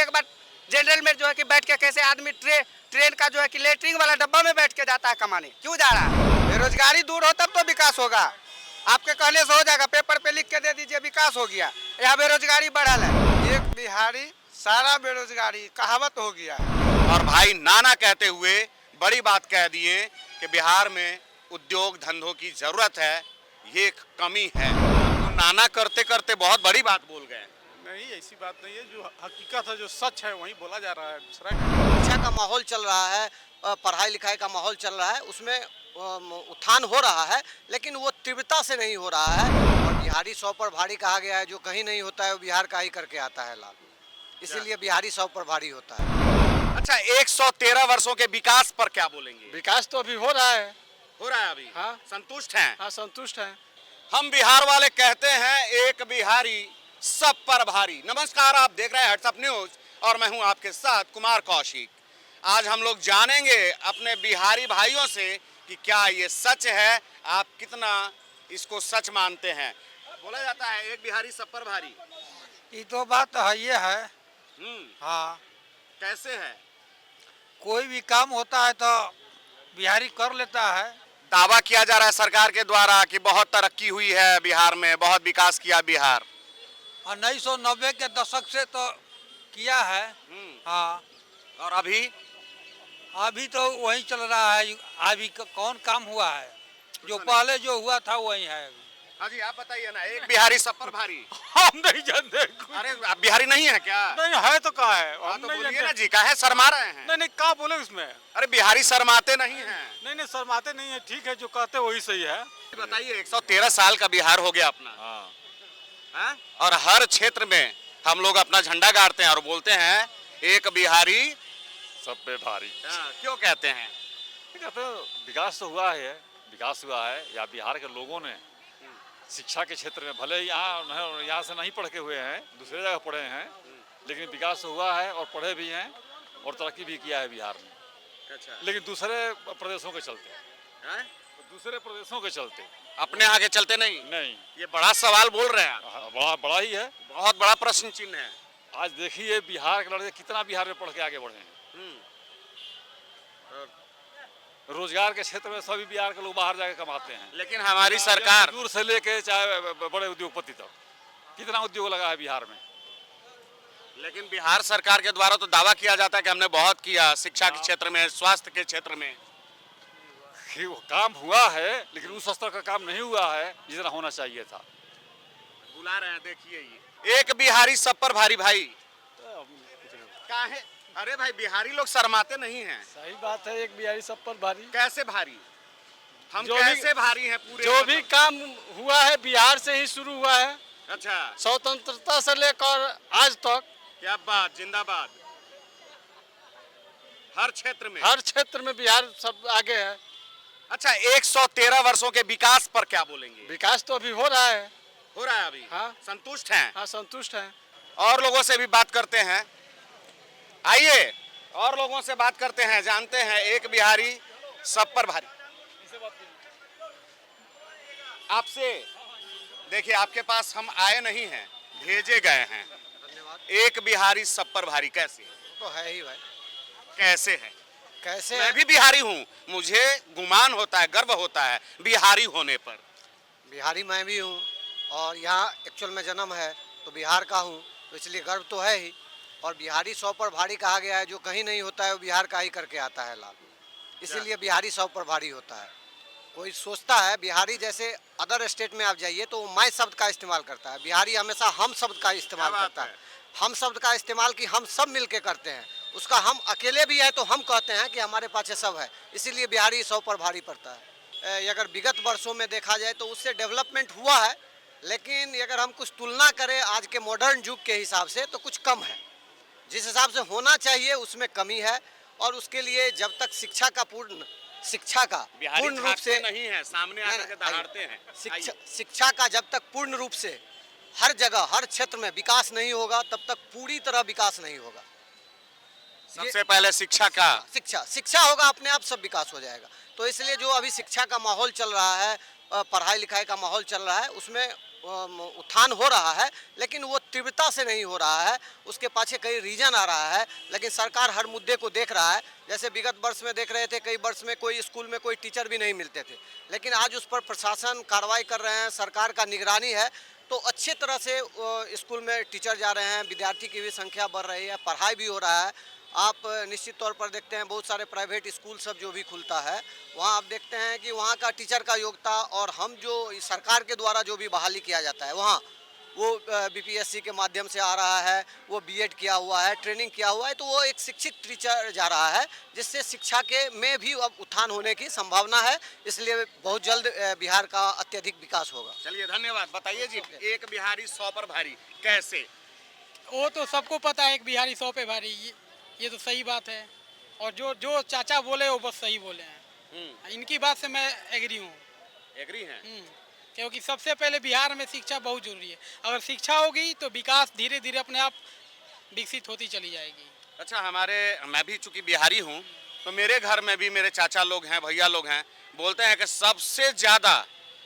देखिए एक बार जनरल में जो है कि बैठ के कैसे आदमी ट्रेन का जो है कि लेटरिन वाला डब्बा में बैठ के जाता है कमाने, क्यों जा रहा है? बेरोजगारी दूर हो तब तो विकास होगा। आपके कहने से हो जाएगा, पेपर पे लिख के दे दीजिए विकास हो गया। यहाँ बेरोजगारी बढ़ल है। एक बिहारी सारा बेरोजगारी कहावत हो गया है। और भाई नाना कहते हुए बड़ी बात कह दिए कि बिहार में उद्योग धंधों की जरूरत है, ये एक कमी है। तो नाना करते करते बहुत बड़ी बात बोल गए। नहीं, ऐसी बात नहीं है। जो हकीकत है, जो सच है, वही बोला जा रहा है। शिक्षा का माहौल चल रहा है, पढ़ाई लिखाई का माहौल चल रहा है, उसमें उत्थान हो रहा है, लेकिन वो तीव्रता से नहीं हो रहा है। और बिहारी 100 पर भारी कहा गया है, जो कहीं नहीं होता है वो बिहार का ही करके आता है लाल, इसीलिए बिहारी 100 पर भारी होता है। अच्छा, 113 वर्षों के विकास पर क्या बोलेंगे? विकास तो अभी हो रहा है। हो रहा है अभी? हाँ। संतुष्ट हैं? हाँ, संतुष्ट हैं। हम बिहार वाले कहते हैं एक बिहारी सब पर भारी। नमस्कार, आप देख रहे हैं हेड्स अप न्यूज और मैं हूं आपके साथ कुमार कौशिक। आज हम लोग जानेंगे अपने बिहारी भाइयों से कि क्या ये सच है, आप कितना इसको सच मानते हैं। बोला जाता है एक बिहारी सब पर भारी। ये तो बात है, ये है। हाँ, कैसे है? कोई भी काम होता है तो बिहारी कर लेता है। दावा किया जा रहा है सरकार के द्वारा कि बहुत तरक्की हुई है बिहार में, बहुत विकास किया बिहार। 1990 के दशक से तो किया है। हाँ, और अभी तो वही चल रहा है। अभी कौन काम हुआ है? जो पहले जो हुआ था वही है अभी। हाँ जी, आप बताइए ना, एक बिहारी सब पर भारी। हम नहीं जानते। अरे आप बिहारी नहीं है क्या? नहीं है तो कहा है। हाँ, हम तो नहीं बोलिए जानते। ना जी, काहे शर्मा रहे हैं? नहीं, कहा बोले उसमें। अरे बिहारी शर्माते नहीं हैं। नहीं, शर्माते नहीं है। ठीक है, जो कहते वही सही है। बताइए, 113 साल का बिहार हो गया अपना। हाँ? और हर क्षेत्र में हम लोग अपना झंडा गाड़ते हैं और बोलते हैं एक बिहारी सब पे भारी। क्यों कहते हैं? कहते हैं विकास तो हुआ है, विकास हुआ है। या बिहार के लोगों ने शिक्षा के क्षेत्र में भले यहाँ से नहीं पढ़ के हुए हैं, दूसरे जगह पढ़े हैं, लेकिन विकास तो हुआ है और पढ़े भी हैं और तरक्की भी किया है बिहार ने। अच्छा। लेकिन दूसरे प्रदेशों के चलते अपने आगे चलते नहीं। नहीं। ये बड़ा सवाल बोल रहे हैं आप। बड़ा ही है, बहुत बड़ा प्रश्न चिन्ह है। आज देखिए बिहार के लड़के कितना बिहार में पढ़ के आगे बढ़े हैं। रोजगार के क्षेत्र में सभी बिहार के लोग बाहर जाके कमाते हैं, लेकिन हमारी सरकार दूर से लेके चाहे बड़े उद्योगपति तक कितना उद्योग लगा है बिहार में। लेकिन बिहार सरकार के द्वारा तो दावा किया जाता है कि हमने बहुत किया शिक्षा के क्षेत्र में, स्वास्थ्य के क्षेत्र में। वो काम हुआ है, लेकिन उस स्तर का काम नहीं हुआ है जितना होना चाहिए था। बुला रहे हैं, देखिए ये एक बिहारी सब पर भारी। भाई काहे? अरे भाई, बिहारी लोग शर्माते नहीं हैं। सही बात है, एक बिहारी सब पर भारी। कैसे भारी? हम जो कैसे भारी हैं पूरे? जो भी काम हुआ है बिहार से ही शुरू हुआ है। अच्छा, स्वतंत्रता से लेकर आज तक। क्या बात, जिंदाबाद। हर क्षेत्र में बिहार सब आगे है। अच्छा, 113 वर्षों के विकास पर क्या बोलेंगे? विकास तो अभी हो रहा है। हो रहा है अभी? हाँ। संतुष्ट हैं? हाँ, संतुष्ट हैं। और लोगों से भी बात करते हैं, आइए और लोगों से बात करते हैं, जानते हैं एक बिहारी सब पर भारी। आपसे देखिए, आपके पास हम आए नहीं हैं, भेजे गए हैं। एक बिहारी सब पर भारी कैसे? तो है ही भाई। कैसे है? कैसे मैं भी बिहारी हूँ, मुझे गुमान होता है, गर्व होता है बिहारी होने पर। बिहारी मैं भी हूँ और यहाँ एक्चुअल में जन्म है तो बिहार का हूँ, तो इसलिए गर्व तो है ही। और बिहारी 100 पर भारी कहा गया है, जो कहीं नहीं होता है वो बिहार का ही करके आता है लाल, इसीलिए बिहारी 100 पर भारी होता है। कोई सोचता है बिहारी जैसे अदर स्टेट में आप जाइए तो मैं शब्द का इस्तेमाल करता है, बिहारी हमेशा हम शब्द का इस्तेमाल करता है। हम शब्द का इस्तेमाल कि हम सब मिल के करते हैं, उसका हम अकेले भी है तो हम कहते हैं कि हमारे पास सब है, इसीलिए बिहारी 100 पर भारी पड़ता है। अगर विगत वर्षों में देखा जाए तो उससे डेवलपमेंट हुआ है, लेकिन अगर हम कुछ तुलना करें आज के मॉडर्न युग के हिसाब से तो कुछ कम है। जिस हिसाब से होना चाहिए उसमें कमी है। और उसके लिए जब तक शिक्षा का पूर्ण रूप से नहीं है, सामने आकर के दहाड़ते हैं। शिक्षा का जब तक पूर्ण रूप से हर जगह हर क्षेत्र में विकास नहीं होगा तब तक पूरी तरह विकास नहीं होगा। सबसे पहले शिक्षा होगा, अपने आप सब विकास हो जाएगा। तो इसलिए जो अभी शिक्षा का माहौल चल रहा है, पढ़ाई लिखाई का माहौल चल रहा है, उसमें उत्थान हो रहा है, लेकिन वो तीव्रता से नहीं हो रहा है। उसके पाछे कई रीजन आ रहा है, लेकिन सरकार हर मुद्दे को देख रहा है। जैसे विगत वर्ष में देख रहे थे, कई वर्ष में कोई स्कूल में कोई टीचर भी नहीं मिलते थे, लेकिन आज उस पर प्रशासन कार्रवाई कर रहे हैं, सरकार का निगरानी है, तो अच्छे तरह से स्कूल में टीचर जा रहे हैं, विद्यार्थी की भी संख्या बढ़ रही है, पढ़ाई भी हो रहा है। आप निश्चित तौर पर देखते हैं बहुत सारे प्राइवेट स्कूल सब जो भी खुलता है, वहाँ आप देखते हैं कि वहाँ का टीचर का योग्यता और हम जो सरकार के द्वारा जो भी बहाली किया जाता है वहाँ, वो बीपीएससी के माध्यम से आ रहा है, वो बीएड किया हुआ है, ट्रेनिंग किया हुआ है, तो वो एक शिक्षित टीचर जा रहा है, जिससे शिक्षा के में भी अब उत्थान होने की संभावना है। इसलिए बहुत जल्द बिहार का अत्यधिक विकास होगा। चलिए धन्यवाद। बताइए जी, एक बिहारी 100 पर भारी कैसे? वो तो सबको पता है, एक बिहारी 100 पे भारी, ये तो सही बात है। और जो चाचा बोले वो बस सही बोले हैं, इनकी बात से मैं एग्री हूँ। एग्री हैं? क्योंकि सबसे पहले बिहार में शिक्षा बहुत जरूरी है। अगर शिक्षा होगी तो विकास धीरे धीरे अपने आप विकसित होती चली जाएगी। अच्छा, मैं भी चूंकि बिहारी हूँ, तो मेरे घर में भी मेरे चाचा लोग हैं, भैया लोग हैं, बोलते हैं कि सबसे ज़्यादा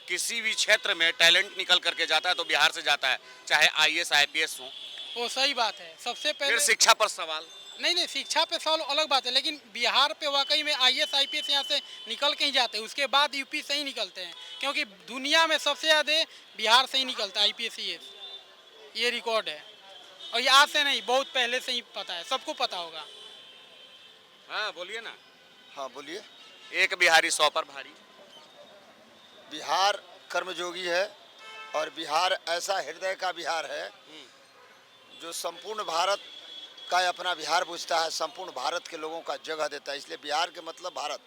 किसी भी क्षेत्र में टैलेंट निकल करके जाता है तो बिहार से जाता है, चाहे आईएएस आईपीएस हो। वो सही बात है। सबसे फिर पहले शिक्षा पर सवाल। नहीं, शिक्षा पे सवाल अलग बात है, लेकिन बिहार पे वाकई में आईएएस आईपीएस यहाँ से निकल के ही जाते हैं, उसके बाद यूपी से ही निकलते हैं, क्योंकि दुनिया में सबसे ज़्यादा बिहार से ही निकलता है आईपीएस आईएएस, ये रिकॉर्ड है। और ये आज से नहीं, बहुत पहले से ही पता है, सबको पता होगा। हाँ बोलिए ना। हाँ बोलिए। एक बिहारी 100 पर भारी। बिहार कर्मयोगी है और बिहार ऐसा हृदय का बिहार है जो संपूर्ण भारत का अपना बिहार पूछता है, संपूर्ण भारत के लोगों का जगह देता है। इसलिए बिहार के मतलब भारत,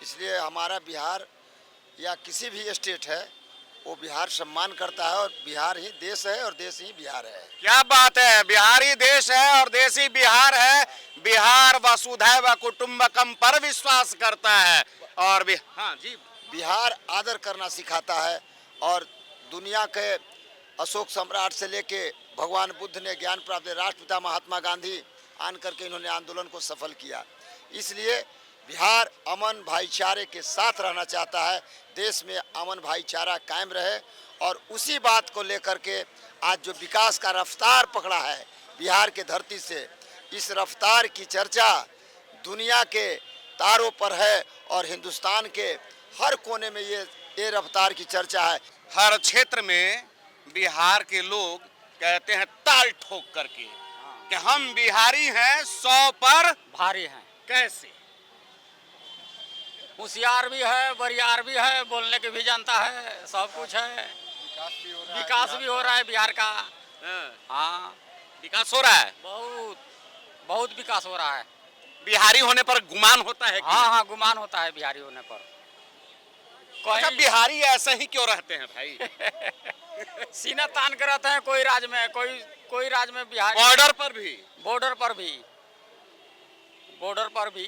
इसलिए हमारा बिहार या किसी भी स्टेट है वो बिहार सम्मान करता है, और बिहार ही देश है और देश ही बिहार है। क्या बात है, बिहार ही देश है और देश ही बिहार है। बिहार वसुधैव कुटुंबकम पर विश्वास करता है और हाँ जी, बिहार आदर करना सिखाता है। और दुनिया के अशोक सम्राट से लेके भगवान बुद्ध ने ज्ञान प्राप्त, राष्ट्रपिता महात्मा गांधी आन करके इन्होंने आंदोलन को सफल किया। इसलिए बिहार अमन भाईचारे के साथ रहना चाहता है, देश में अमन भाईचारा कायम रहे, और उसी बात को लेकर के आज जो विकास का रफ्तार पकड़ा है बिहार के धरती से, इस रफ्तार की चर्चा दुनिया के तारों पर है और हिंदुस्तान के हर कोने में ये रफ्तार की चर्चा है। हर क्षेत्र में बिहार के लोग कहते हैं ताल ठोक करके कि हम बिहारी हैं, 100 पर भारी हैं। कैसे? होशियार भी है, बरियार भी है, बोलने की भी जानता है, सब कुछ है। विकास भी हो रहा है बिहार का। हाँ, विकास हो रहा है, बहुत विकास हो रहा है। बिहारी होने पर गुमान होता है कि हाँ, गुमान होता है बिहारी होने पर। अच्छा, बिहारी ऐसे ही क्यों रहते हैं भाई? सीना तान कर रहते हैं, कोई राज्य में कोई राज्य में बिहारी। बॉर्डर पर भी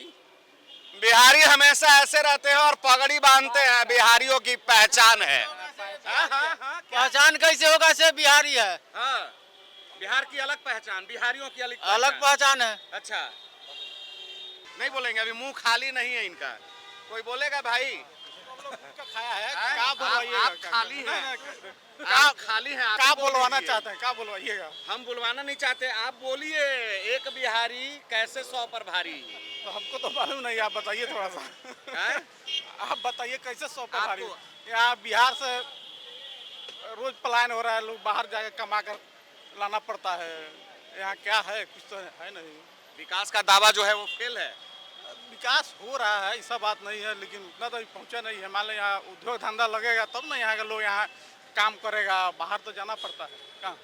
बिहारी हमेशा ऐसे रहते हैं और पगड़ी बांधते हैं, बिहारियों की पहचान है। पहचान कैसे होगा, से बिहारी है। हाँ, बिहार की अलग पहचान, बिहारियों की अलग पहचान है। अच्छा, नहीं बोलेंगे, अभी मुंह खाली नहीं है इनका। कोई बोलेगा भाई? खाया है, हाँ? क्या बुलवाइएगा? आप खाली हैं, आप खाली हैं, आप क्या ही बोल बुलवाना दीजिए। चाहते हैं, क्या बुलवाइएगा? हम बुलवाना नहीं चाहते, आप बोलिए। एक बिहारी कैसे 100 पर भारी? तो हमको तो मालूम नहीं, आप बताइए थोड़ा सा। हैं? आप बताइए कैसे 100 पर भारी? आपको- यहाँ बिहार से रोज पलायन हो रहा है, लोग बाहर जाकर कमा कर लाना पड़ता है। यहाँ क्या है, कुछ तो है नहीं। विकास का दावा जो है वो फेल है। विकास हो रहा है, ऐसा बात नहीं है, लेकिन उतना तो पहुँचा नहीं है। मान लो यहाँ उद्योग धंधा लगेगा तब ना यहाँ के लोग यहाँ काम करेगा, बाहर तो जाना पड़ता है। कहाँ?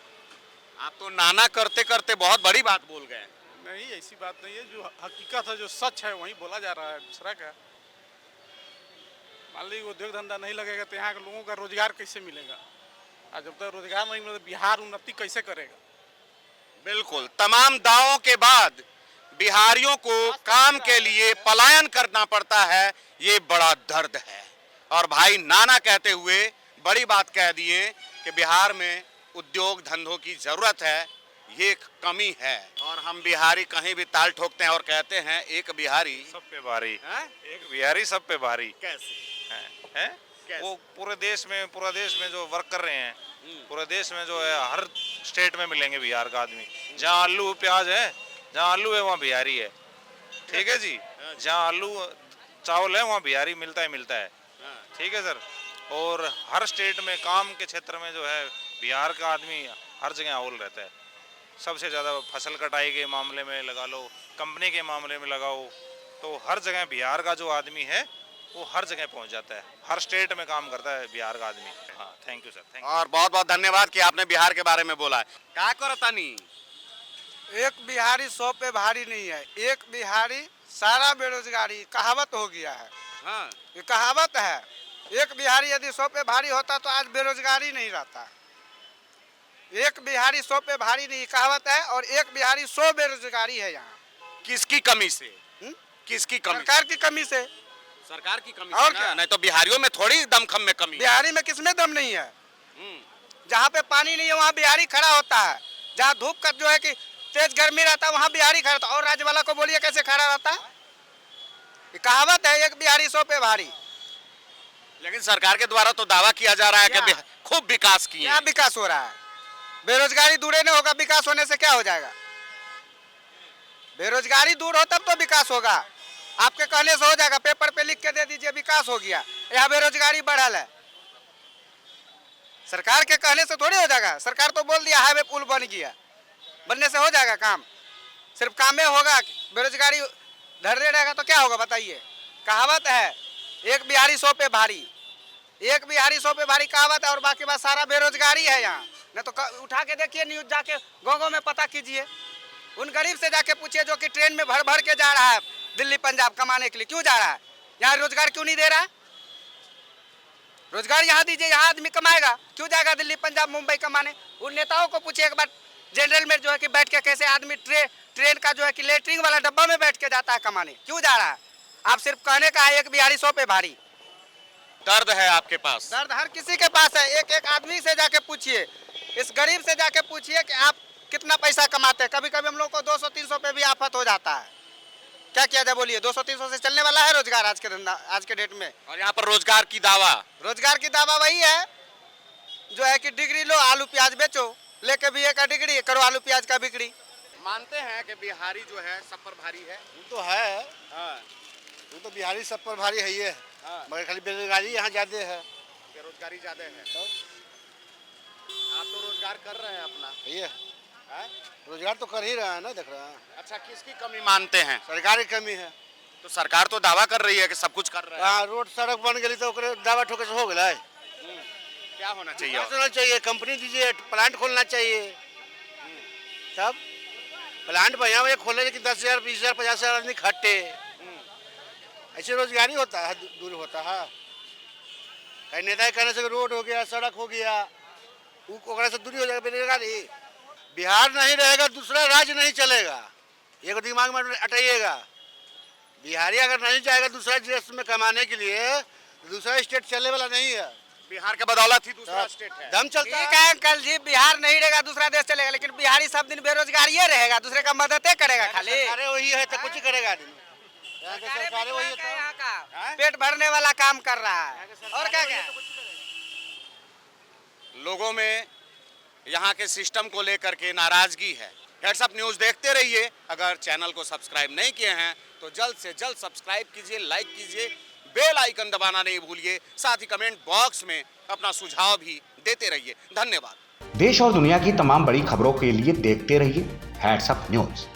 आप तो नाना करते करते बहुत बड़ी बात बोल गए। नहीं, ऐसी बात नहीं है, जो हकीकत है, जो सच है वही बोला जा रहा है, दूसरा क्या। मान लीजिए उद्योग धंधा नहीं लगेगा तो यहाँ के लोगों का रोजगार कैसे मिलेगा, और जब तक रोजगार नहीं मिलेगा बिहार उन्नति कैसे करेगा। बिल्कुल, तमाम दावों के बाद बिहारियों को काम के लिए पलायन करना पड़ता है, ये बड़ा दर्द है। और भाई नाना कहते हुए बड़ी बात कह दिए कि बिहार में उद्योग धंधों की जरूरत है, ये एक कमी है। और हम बिहारी कहीं भी ताल ठोकते हैं और कहते हैं एक बिहारी सब पे भारी है? एक बिहारी सब पे भारी कैसे है कैसे? वो पूरा देश में जो वर्क कर रहे हैं पूरे देश में जो है हर स्टेट में मिलेंगे बिहार का आदमी। जहाँ आलू प्याज है, जहाँ आलू है वहाँ बिहारी है, ठीक है जी। जहाँ आलू चावल है वहाँ बिहारी मिलता है, ठीक है सर। और हर स्टेट में काम के क्षेत्र में जो है बिहार का आदमी हर जगह अव्वल रहता है। सबसे ज़्यादा फसल कटाई के मामले में लगा लो, कंपनी के मामले में लगाओ, तो हर जगह बिहार का जो आदमी है वो हर जगह पहुंच जाता है। हर स्टेट में काम करता है बिहार का आदमी। हाँ, thank you sir, thank you. और बहुत बहुत धन्यवाद कि आपने बिहार के बारे में बोला है। क्या करो तानी? एक बिहारी 100 पे भारी नहीं है। एक बिहारी सारा बेरोजगारी, कहावत हो गया है। हाँ। ये कहावत है। एक बिहारी यदि 100 पे भारी होता तो आज बेरोजगारी नहीं रहता। एक बिहारी 100 पे भारी नहीं, कहावत है। और एक बिहारी 100 बेरोजगारी है यहाँ। किसकी कमी से? किसकी कमी? सरकार की कमी से। सरकार की कमी और से क्या? ना? नहीं तो बिहारियों में थोड़ी दमखम में कमी है। बिहारी में किसमें दम नहीं है? जहाँ पे पानी नहीं है वहाँ बिहारी खड़ा होता है। जहाँ धूप का जो है कि तेज गर्मी रहता है वहाँ बिहारी खड़ा होता है। और राज्य वाला को बोलिए कैसे खड़ा रहता है? ये कहावत है, एक बिहारी 100 पे भारी। लेकिन सरकार के द्वारा तो दावा किया जा रहा है कि खूब विकास किए। क्या विकास हो रहा है? बेरोजगारी दूर नहीं होगा, विकास होने से क्या हो जाएगा? बेरोजगारी दूर हो तब तो विकास होगा। आपके कहने से हो जाएगा, पेपर पे लिख के दे दीजिए विकास हो गया। यहाँ बेरोजगारी बढ़ल है। सरकार के कहने से थोड़ी हो जाएगा। सरकार तो बोल दिया हाईवे पुल बन गया, बनने से हो जाएगा काम? सिर्फ काम में होगा, बेरोजगारी धरने रहेगा तो क्या होगा बताइए? कहावत है एक बिहारी 100 पे भारी। एक बिहारी 100 पे भारी कहावत है, और बाकी बात सारा बेरोजगारी है यहाँ। नहीं तो उठा के देखिए न्यूज, जाके गाँव में पता कीजिए। उन गरीब से जाके पूछिए जो कि ट्रेन में भर भर के जा रहा है दिल्ली पंजाब कमाने के लिए। क्यों जा रहा है? यहाँ रोजगार क्यों नहीं दे रहा है? रोजगार यहाँ दीजिए, यहाँ आदमी कमाएगा। क्यों जाएगा दिल्ली पंजाब मुंबई कमाने? उन नेताओं को पूछिए एक बार, जनरल में जो है कि बैठ के कैसे आदमी ट्रेन का जो है कि लेटरिन वाला डब्बा में बैठ के जाता है कमाने। क्यों जा रहा है? आप सिर्फ कहने का है एक बिहारी 100 पे भारी। दर्द है आपके पास? दर्द हर किसी के पास है। एक एक आदमी से जाके पूछिए, इस गरीब से जाके पूछिए कि आप कितना पैसा कमाते हैं। कभी कभी हम लोग को 200-300 पे भी आफत हो जाता है। क्या किया जाए बोलिए? 200-300 से चलने वाला है रोजगार आज के धंधा, आज के डेट में? और यहाँ पर रोजगार की दावा वही है जो है कि डिग्री लो, आलू प्याज बेचो, लेके BA का डिग्री करो, आलू प्याज का बिक्री। मानते हैं कि बिहारी जो है सब पर भारी है? वो तो है। हाँ। वो तो बिहारी सब पर भारी है ही है। हाँ। मगर खाली बेरोजगारी यहाँ ज्यादा है। बेरोजगारी ज्यादा है तो? आप तो रोजगार कर रहे हैं अपना। ये रोजगार तो कर ही रहा है ना, देख रहा है। अच्छा, किसकी कमी मानते हैं? सरकार की कमी है। तो सरकार तो दावा कर रही है कि सब कुछ कर रहा है। हाँ, रोड सड़क बन गई तो दावा ठोके से हो गया। क्या होना चाहिए? होना चाहिए, कंपनी दीजिए, प्लांट खोलना चाहिए। तब प्लांट बढ़िया बढ़िया खोले कि 10,000, 20,000, 50,000 आदमी खट्टे। ऐसे रोजगारी होता है, दूर होता है। कहीं नेता कहने से रोड हो गया, सड़क हो गया, वो से दूरी हो जाएगा बेरोजगारी। बिहार नहीं रहेगा दूसरा राज्य नहीं चलेगा, ये दिमाग में अटाइएगा। बिहारी अगर नहीं जाएगा दूसरा देश में कमाने के लिए, दूसरा स्टेट चलने वाला नहीं है। बिहार के बदौलत ही दूसरा स्टेट है। दम चलता ठीक है अंकल जी, बिहार नहीं रहेगा दूसरा देश चलेगा, लेकिन बिहारी सब दिन बेरोजगार ये रहेगा, दूसरे का मदद करेगा खाली। सरकारें वही है तो कुछ ही करेगा आदमी। सरकारें वही है, यहाँ का पेट भरने वाला काम कर रहा है, और क्या क्या? लोगों में यहाँ के सिस्टम को लेकर के नाराजगी है। हेड्सअप न्यूज़ देखते रहिए। अगर चैनल को सब्सक्राइब नहीं किए हैं तो जल्द से जल्द सब्सक्राइब कीजिए, लाइक कीजिए, बेल आइकन दबाना नहीं भूलिए। साथ ही कमेंट बॉक्स में अपना सुझाव भी देते रहिए। धन्यवाद। देश और दुनिया की तमाम बड़ी खबरों के लिए देखते रहिए हेड्सअप न्यूज़।